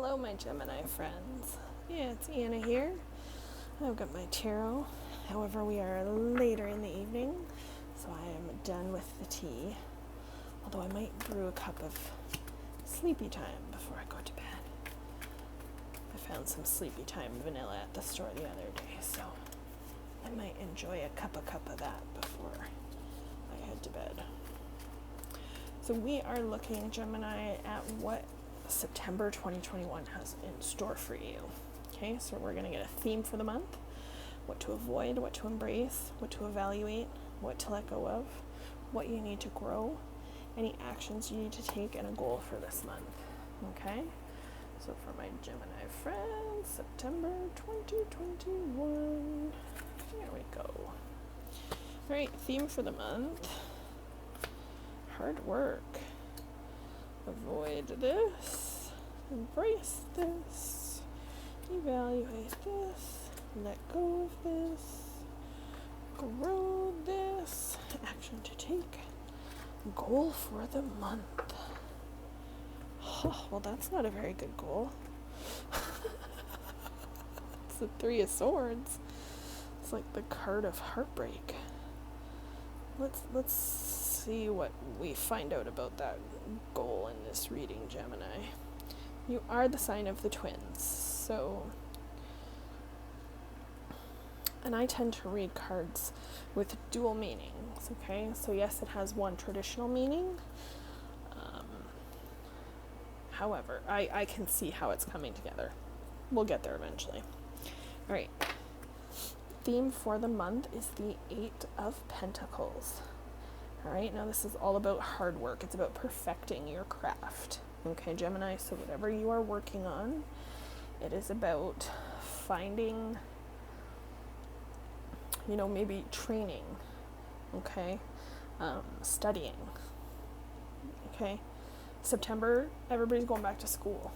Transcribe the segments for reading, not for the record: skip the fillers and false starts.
Hello, my Gemini friends. Yeah, it's Anna here. I've got my tarot. However, we are later in the evening, so I am done with the tea. Although I might brew a cup of sleepy time before I go to bed. I found some sleepy time vanilla at the store the other day, so I might enjoy a cup of that before I head to bed. So we are looking, Gemini, at what September 2021 has in store for you. Okay, so we're going to get a theme for the month, what to avoid, what to embrace, what to evaluate, what to let go of, what you need to grow, any actions you need to take, and a goal for this month. Okay, so for my Gemini friends, September 2021. Here we go. All right, theme for the month: hard work. Avoid this, embrace this, evaluate this, let go of this, grow this, action to take, goal for the month. Oh, well, that's not a very good goal. It's the Three of Swords. It's like the card of heartbreak. Let's see what we find out about that goal in this reading, Gemini. You are the sign of the twins, so, and I tend to read cards with dual meanings, okay? So yes, it has one traditional meaning. However, I can see how it's coming together. We'll get there eventually. All right. Theme for the month is the Eight of Pentacles. All right, now this is all about hard work. It's about perfecting your craft. Okay, Gemini, so whatever you are working on, it is about finding, maybe training, okay, studying, okay. September, everybody's going back to school,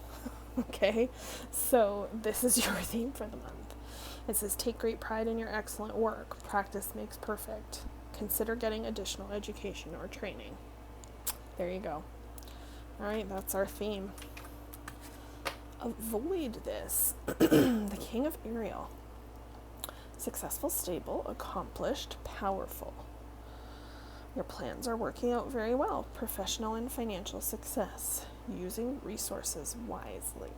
okay, so this is your theme for the month. It says, take great pride in your excellent work. Practice makes perfect. Consider getting additional education or training. There you go. All right, that's our theme. Avoid this. The King of Ariel. Successful, stable, accomplished, powerful. Your plans are working out very well. Professional and financial success. Using resources wisely.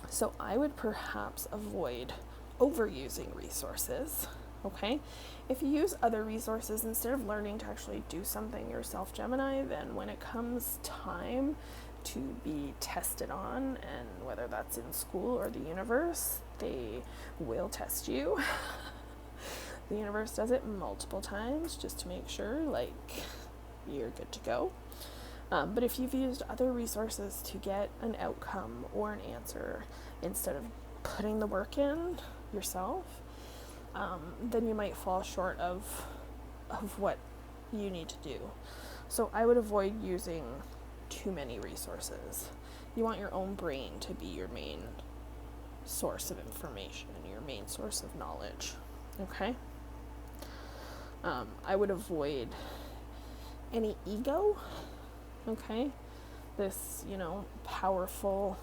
So I would perhaps avoid overusing resources. Okay, if you use other resources instead of learning to actually do something yourself, Gemini, then when it comes time to be tested on, and whether that's in school or the universe, they will test you. The universe does it multiple times just to make sure, you're good to go. But if you've used other resources to get an outcome or an answer instead of putting the work in yourself, then you might fall short of what you need to do. So I would avoid using too many resources. You want your own brain to be your main source of information, your main source of knowledge. Okay? I would avoid any ego. Okay? This, powerful.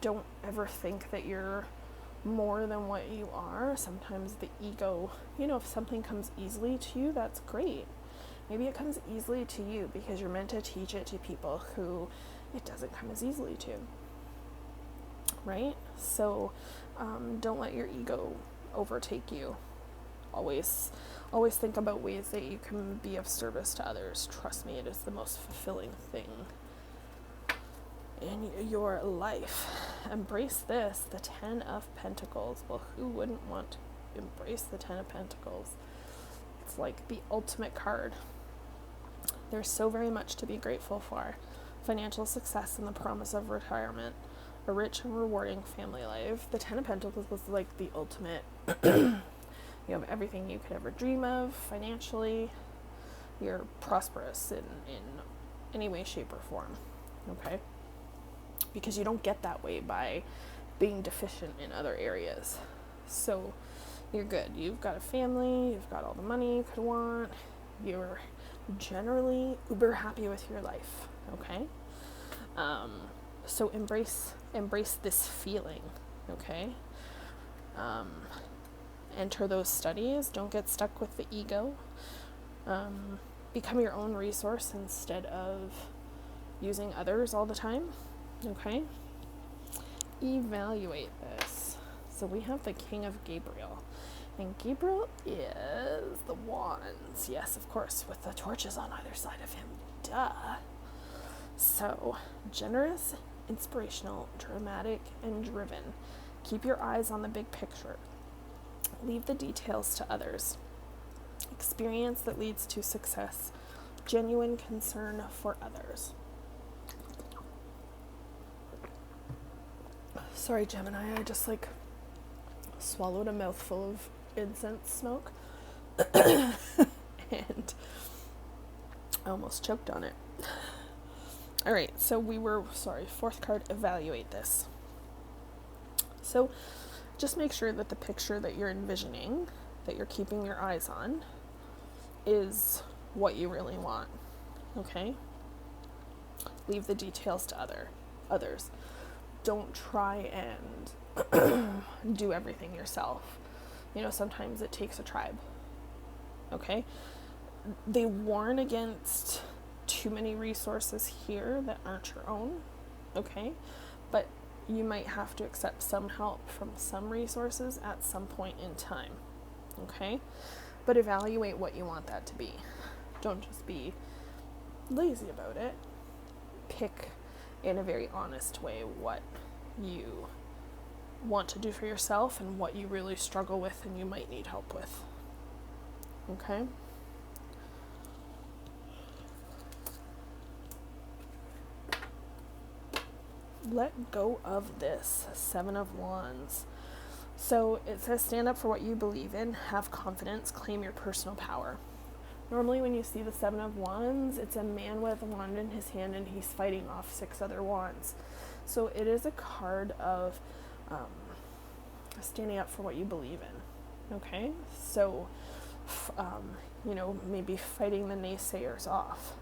Don't ever think that you're more than what you are. Sometimes the ego, if something comes easily to you, that's great. Maybe it comes easily to you because you're meant to teach it to people who it doesn't come as easily to, right? So don't let your ego overtake you. Always think about ways that you can be of service to others. Trust me, it is the most fulfilling thing in your life. Embrace this, the Ten of Pentacles. Well, who wouldn't want to embrace the Ten of Pentacles? It's like the ultimate card. There's so very much to be grateful for. Financial success and the promise of retirement. A rich and rewarding family life. The Ten of Pentacles was like the ultimate. You have everything you could ever dream of financially. You're prosperous in any way, shape, or form. Okay? Because you don't get that way by being deficient in other areas. So you're good. You've got a family, you've got all the money you could want, you're generally uber happy with your life, okay? So embrace this feeling, okay? Enter those studies. Don't get stuck with the ego. Become your own resource instead of using others all the time, okay? Evaluate this. So we have the King of Gabriel. And Gabriel is the wands. Yes, of course, with the torches on either side of him. Duh. So, generous, inspirational, dramatic, and driven. Keep your eyes on the big picture. Leave the details to others. Experience that leads to success. Genuine concern for others. Sorry, Gemini, I just swallowed a mouthful of incense smoke and I almost choked on it. All right, so fourth card, evaluate this. So just make sure that the picture that you're envisioning, that you're keeping your eyes on, is what you really want, okay? Leave the details to others. Don't try and do everything yourself. Sometimes it takes a tribe, okay? They warn against too many resources here that aren't your own, okay? But you might have to accept some help from some resources at some point in time, okay? But evaluate what you want that to be. Don't just be lazy about it. Pick in a very honest way what you want to do for yourself and what you really struggle with and you might need help with. Okay? Let go of this. 7 of Wands. So it says stand up for what you believe in, have confidence, claim your personal power. Normally when you see the 7 of Wands, it's a man with a wand in his hand and he's fighting off 6 other wands. So it is a card of standing up for what you believe in, okay? So, maybe fighting the naysayers off,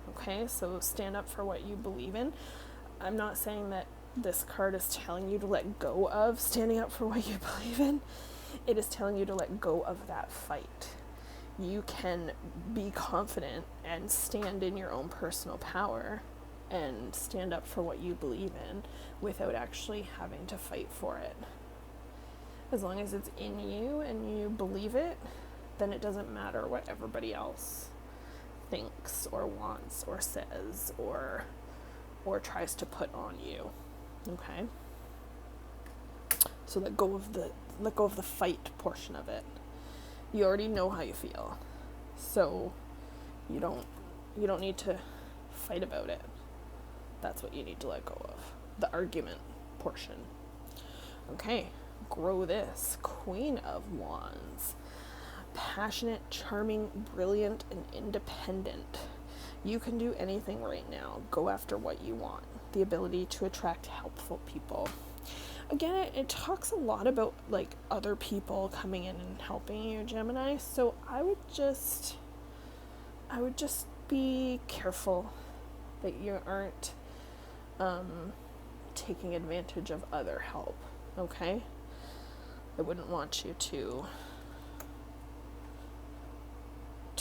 okay? So stand up for what you believe in. I'm not saying that this card is telling you to let go of standing up for what you believe in. It is telling you to let go of that fight. You can be confident and stand in your own personal power and stand up for what you believe in without actually having to fight for it. As long as it's in you and you believe it, then it doesn't matter what everybody else thinks or wants or says or tries to put on you. Okay? So let go of the fight portion of it. You already know how you feel. So you don't need to fight about it. That's what you need to let go of. The argument portion. Okay, grow this. Queen of Wands. Passionate, charming, brilliant, and independent. You can do anything right now. Go after what you want. The ability to attract helpful people. Again, it talks a lot about other people coming in and helping you, Gemini. So I would just be careful that you aren't taking advantage of other help, okay? I wouldn't want you to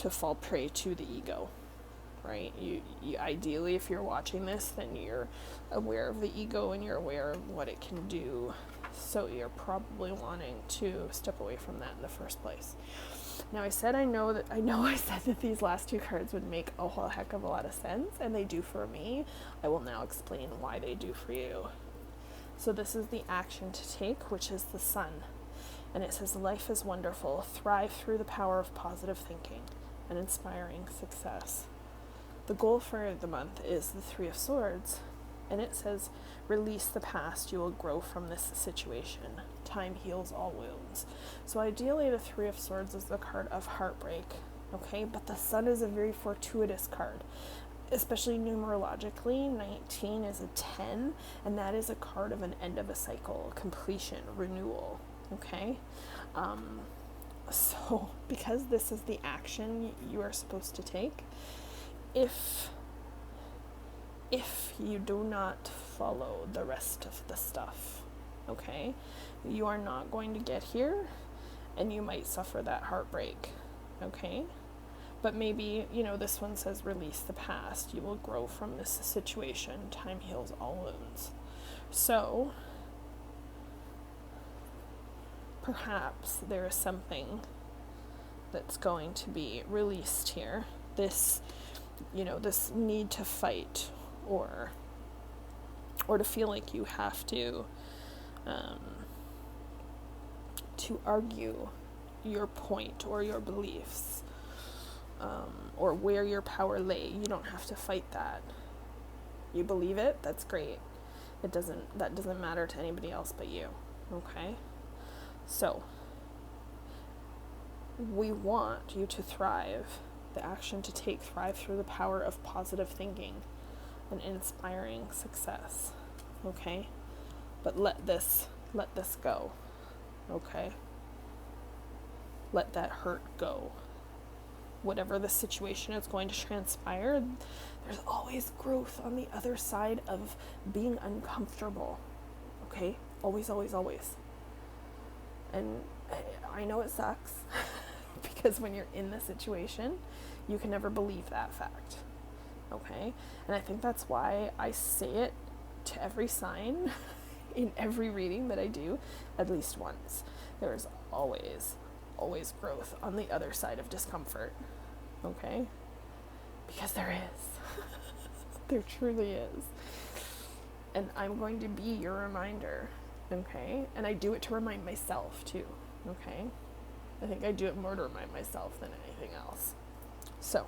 fall prey to the ego, right? You ideally, if you're watching this, then you're aware of the ego and you're aware of what it can do. So you're probably wanting to step away from that in the first place. Now I said I said that these last 2 cards would make a whole heck of a lot of sense, and they do for me. I will now explain why they do for you. So this is the action to take, which is the Sun. And it says, life is wonderful. Thrive through the power of positive thinking and inspiring success. The goal for the month is the 3 of Swords. And it says, release the past. You will grow from this situation. Time heals all wounds. So ideally, the 3 of Swords is the card of heartbreak. Okay, but the Sun is a very fortuitous card. Especially numerologically, 19 is a 10, and that is a card of an end of a cycle, completion, renewal. Okay, so because this is the action you are supposed to take, if if you do not follow the rest of the stuff, okay? You are not going to get here, and you might suffer that heartbreak, okay? But maybe, this one says release the past. You will grow from this situation. Time heals all wounds. So, perhaps there is something that's going to be released here. This, this need to fight or to feel like you have to argue your point or your beliefs, or where your power lay. You don't have to fight that. You believe it, that's great. That doesn't matter to anybody else but you. Okay? So, we want you to thrive. The action to take, thrive through the power of positive thinking and inspiring success. Okay? But let this go. Okay? Let that hurt go. Whatever the situation is going to transpire, there's always growth on the other side of being uncomfortable. Okay? Always, always, always. And I know it sucks because when you're in the situation, you can never believe that fact. Okay? And I think that's why I say it to every sign in every reading that I do at least once. There is always growth on the other side of discomfort. Okay? Because there is. There truly is. And I'm going to be your reminder. Okay? And I do it to remind myself too. Okay? I think I do it more to remind myself than anything else. So,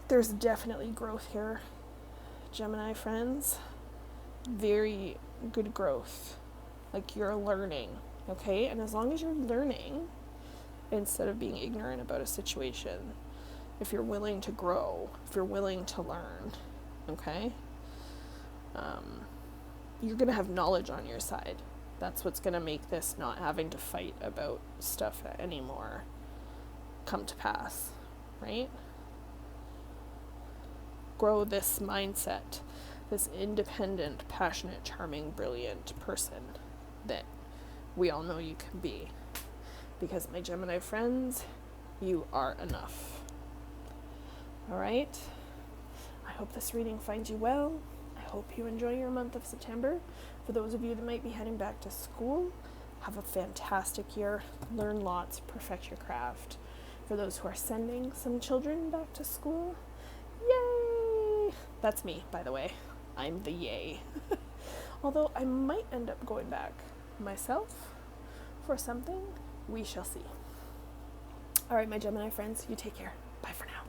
there's definitely growth here, Gemini friends. Very good growth. Like, you're learning. Okay? And as long as you're learning, instead of being ignorant about a situation, if you're willing to grow, if you're willing to learn, okay, you're going to have knowledge on your side. That's what's going to make this not having to fight about stuff anymore come to pass, right? Grow this mindset, this independent, passionate, charming, brilliant person that we all know you can be. Because, my Gemini friends, you are enough. All right? I hope this reading finds you well. I hope you enjoy your month of September. For those of you that might be heading back to school, have a fantastic year. Learn lots, perfect your craft. For those who are sending some children back to school, yay! That's me, by the way. I'm the yay. Although I might end up going back myself for something. We shall see. All right, my Gemini friends, you take care. Bye for now.